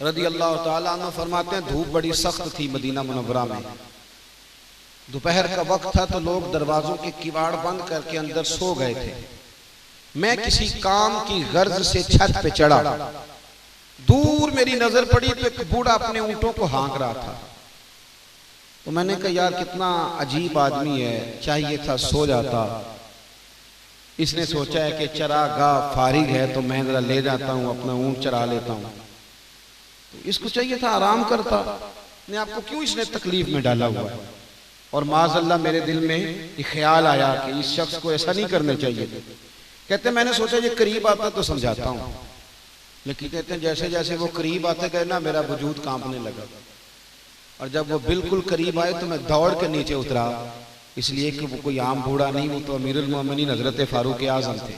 रदी अल्लाह ताला अन्हु फरमाते हैं धूप बड़ी सख्त थी मदीना मुनव्वरा में। दोपहर का वक्त था तो लोग दरवाजों के किवाड़ बंद करके अंदर सो गए थे। मैं किसी काम की गर्ज से छत पे चढ़ा, दूर मेरी नजर पड़ी तो एक बूढ़ा अपने ऊंटों को हाँक रहा था। तो मैंने कहा यार कितना अजीब आदमी है, चाहिए था सो जाता। इसने सोचा है कि चरागाह फारिग है तो मैं जरा ले जाता हूँ, अपना ऊंट चरा लेता हूँ। तो इसको चाहिए था आराम करता, ने आपको क्यों इसने तकलीफ में डाला हुआ है। और माज़अल्लाह मेरे दिल में एक ख्याल आया कि इस शख्स को ऐसा नहीं करना चाहिए। कहते मैंने सोचा ये करीब आता तो समझाता हूँ, लेकिन कहते हैं जैसे जैसे वो करीब आते गए ना मेरा वजूद कांपने लगा। और जब वो बिल्कुल करीब आए तो मैं दौड़ के नीचे उतरा, इसलिए कि वो कोई आम बूढ़ा नहीं, वो तो अमीरुल मोमिनीन हजरत फारूक आजम थे।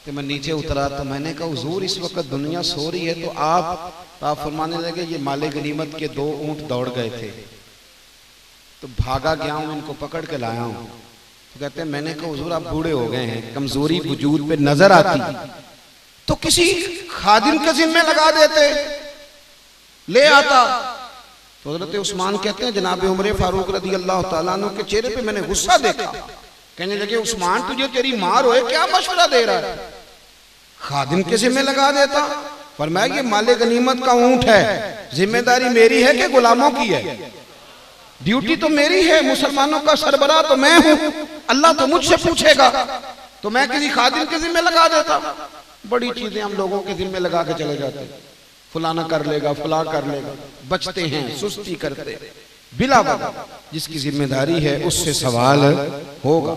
तो मैं नीचे उतरा तो मैंने कहा हुजूर इस वक्त दुनिया सो रही है तो आप फरमाने लगे ये माले गनीमत के 2 ऊंट दौड़ गए थे तो भागा गया हूं, इनको पकड़ के लाया हूं। तो कहते हैं मैंने कहा हुजूर आप बूढ़े हो गए हैं, कमजोरी वजूद पे नजर आती तो किसी खादिम के जिम्मे लगा देते, ले आता। तो हजरत उस्मान कहते हैं जनाब उमर फारूक रदी अल्लाह तआला अन्हु के चेहरे पे मैंने गुस्सा देखा। कहने लगे उस्मान तुझे तेरी मार होए क्या मशवरा दे रहा है, खादिम के जिम्मे लगा देता। फरमाया ये माले गनीमत का ऊंट है, जिम्मेदारी मेरी है कि गुलामों की है, ड्यूटी तो मेरी है, मुसलमानों का सरबराह तो मैं हूं, अल्लाह तो मुझसे पूछेगा, तो मैं किसी खादिम के जिम्मे लगा देता। बड़ी चीजें हम लोगों के जिम्मे लगा के चले जाते, फलाना कर लेगा, फला कर लेगा, बचते हैं, सुस्ती करते, बिला वजह जिसकी जिम्मेदारी है उससे सवाल होगा।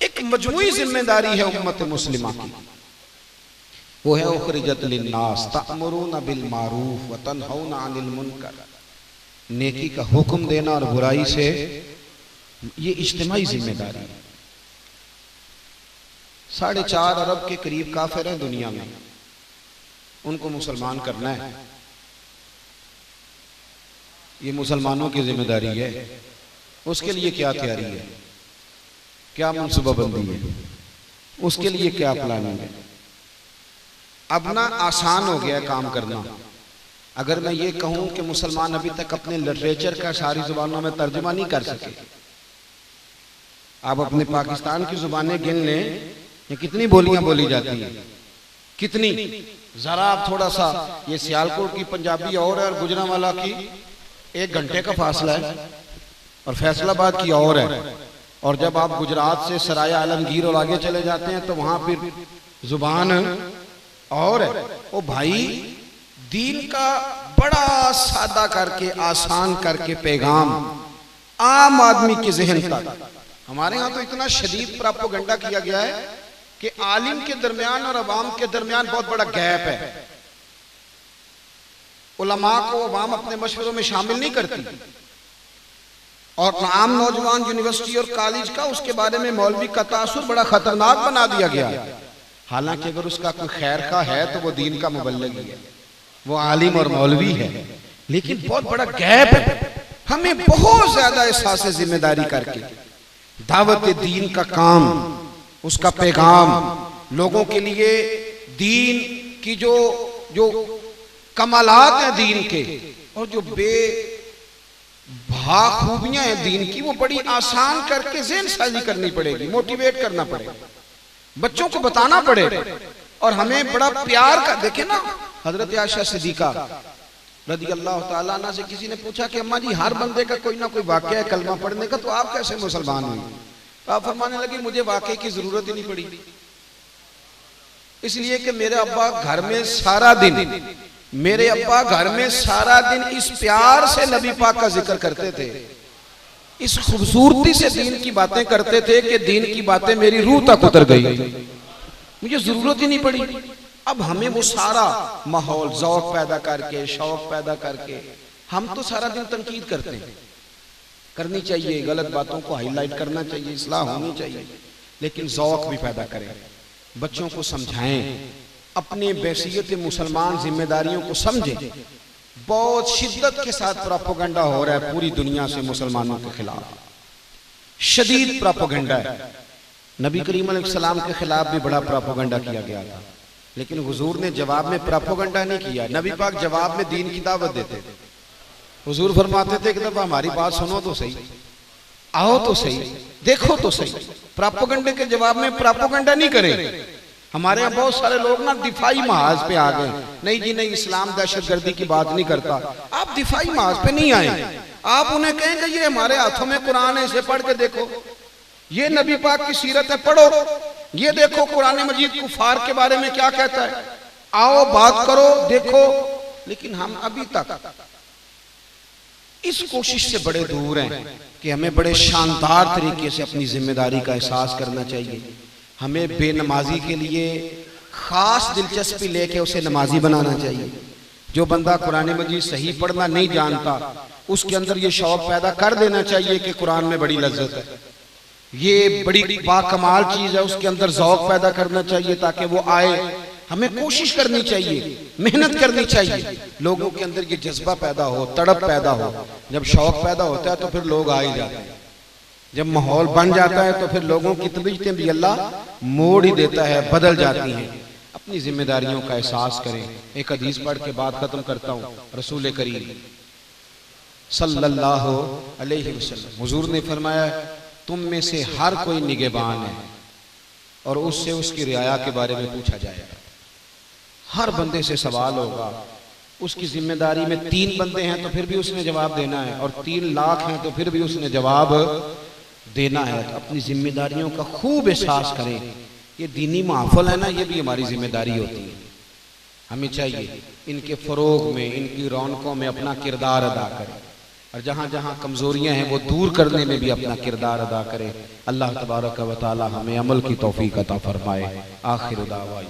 एक मजमूई जिम्मेदारी है उम्मत मुस्लिमा की, वो है उखरिजत लिन्नास तअमुरूना बिल मारूफ व तनहौना अनिल मुनकर, नेकी का हुक्म देना और बुराई से, ये इज्तिमाई जिम्मेदारी है। 4.5 अरब के करीब काफिर हैं दुनिया में, उनको मुसलमान करना है, ये मुसलमानों की जिम्मेदारी है। उसके लिए क्या तैयारी है, क्या मनसूबाबंदी है, उसके लिए क्या प्लानिंग है। अब ना आसान हो गया काम करना। अगर मैं ये कहूं कि मुसलमान अभी तक अपने लिटरेचर का सारी जुबानों में तर्जुमा नहीं कर सके, आप अपने पाकिस्तान की जुबानें गिन लें, ये कितनी बोलियां बोली जाती हैं, कितनी। जरा आप थोड़ा सा, ये सियालकोट की पंजाबी और है और गुजरांवाला की 1 घंटे का फासला है और फैसलाबाद की और है। और जब आप गुजरात से सराय आलमगीर और आगे चले जाते हैं तो वहां फिर जुबान और है। ओ भाई, दीन का बड़ा सादा करके, आसान करके पैगाम आम आदमी के ज़हन तक। हमारे यहाँ तो इतना शदीद प्रोपेगेंडा किया गया है कि आलिम के दरमियान और अवाम के दरमियान बहुत बड़ा गैप है। उलमा को अवाम अपने मशवरों में शामिल नहीं करती, और आम नौजवान यूनिवर्सिटी और कॉलेज का उसके बारे में मौलवी का तासुर बड़ा खतरनाक बना दिया गया। हालांकि अगर उसका कोई खैर का है तो वो दीन का मुबल्लिग है, वो आलिम और मौलवी है, लेकिन बहुत बड़ा गैप है। हमें बहुत ज्यादा एहसास जिम्मेदारी करके दावत दीन का काम, उसका पैगाम लोगों के लिए, दीन की जो कमालात हैं दीन के और जो खूबियां हैं दीन की, वो बड़ी आसान करके ज़हन साजी करनी पड़ेगी, मोटिवेट करना पड़ेगा, बच्चों को बताना पड़ेगा। और हमें बड़ा प्यार का, देखे ना हजरत आयशा सिद्दीका रदी अल्लाह ताला अन्हा से किसी ने पूछा कि अम्मा जी हर बंदे का कोई ना कोई वाक़या है कलमा पढ़ने का, तो आप कैसे मुसलमान हुई? तो आप फरमाने लगी मुझे वाक़े की जरूरत ही नहीं पड़ी, इसलिए कि मेरे अब्बा घर में सारा दिन इस प्यार से नबी पाक का जिक्र करते थे, इस खूबसूरती से दीन की बातें करते थे कि दीन की बातें मेरी रूह तक उतर गई, मुझे जरूरत ही नहीं पड़ी। अब हमें वो सारा माहौल ज़ौक़ पैदा करके, शौक पैदा करके, हम तो सारा दिन तनकीद करते हैं, करनी चाहिए, गलत बातों को हाईलाइट करना चाहिए, इस्लाह होनी चाहिए, लेकिन ज़ौक़ भी पैदा करें, बच्चों को समझाएं, अपने बैसियत मुसलमान जिम्मेदारियों को समझें। बहुत शिद्दत के साथ प्रोपेगेंडा हो रहा है पूरी दुनिया से मुसलमानों के खिलाफ, शदीद प्रोपेगेंडा है। नबी करीम अलैहिस्सलाम के खिलाफ भी बड़ा प्रोपेगेंडा किया गया था। लेकिन हुजूर ने जवाब में प्रोपेगेंडा नहीं किया। नबी पाक जवाब में दीन की दावत देते थे। हुजूर फरमाते थे एक दफा हमारी बात सुनो तो सही, आओ तो सही, देखो तो सही। प्रोपेगेंडे के जवाब में प्रोपेगेंडा नहीं करें। हमारे यहाँ बहुत सारे लोग ना दिफाई महाज पे आ गए। नहीं जी नहीं, इस्लाम दहशतगर्दी की बात नहीं करता। आप दिफाई महाज पे नहीं आए। आप उन्हें कहेंगे ये हमारे हाथों में कुरान है, इसे पढ़ के देखो, ये नबी पाक की सीरत है, पढ़ो, ये देखो कुरान मजीद कुफार के बारे में क्या कहता है, आओ बात करो, देखो। लेकिन हम अभी तक इस कोशिश से बड़े दूर हैं कि हमें बड़े शानदार तरीके से अपनी जिम्मेदारी का एहसास करना चाहिए। हमें बेनमाजी के लिए खास दिलचस्पी लेके उसे नमाजी बनाना चाहिए। जो बंदा कुरान मजीद सही पढ़ना नहीं जानता, उसके अंदर ये शौक पैदा कर देना चाहिए कि कुरान में बड़ी लज्जत है, ये बड़ी बाकमाल चीज है, उसके अंदर ज़ौक़ पैदा करना चाहिए ताकि वो आए। हमें कोशिश करनी चाहिए, मेहनत करनी चाहिए, लोगों के अंदर ये जज्बा पैदा हो, तड़प पैदा हो। जब शौक पैदा होता है तो फिर लोग आ ही जाते हैं। जब माहौल बन जाता है तो फिर लोगों की तबीयतें भी अल्लाह मोड़ ही देता है, बदल जाती हैं। अपनी जिम्मेदारियों का एहसास करें। एक हदीस पढ़ के बात खत्म करता हूँ। रसूल करीम सल्लल्लाहु अलैहि वसल्लम हुजूर ने फरमाया, तुम में से हर कोई निगहबान है और उससे उसकी रियाया के बारे में पूछा जाएगा। हर बंदे से सवाल होगा। उसकी जिम्मेदारी में 3 बंदे हैं तो फिर भी उसने जवाब देना है, और 3 लाख हैं तो फिर भी उसने जवाब देना है। तो अपनी जिम्मेदारियों का खूब एहसास करें। ये दीनी महफिल है ना, ये भी हमारी जिम्मेदारी होती है। हमें चाहिए इनके फरोग में, इनकी रौनकों में अपना किरदार अदा करें, और जहाँ जहाँ कमजोरियां हैं वो दूर करने में भी अपना किरदार अदा करें। अल्लाह तबारक व तआला हमें अमल की तौफीक अता फरमाए। आखिर दावा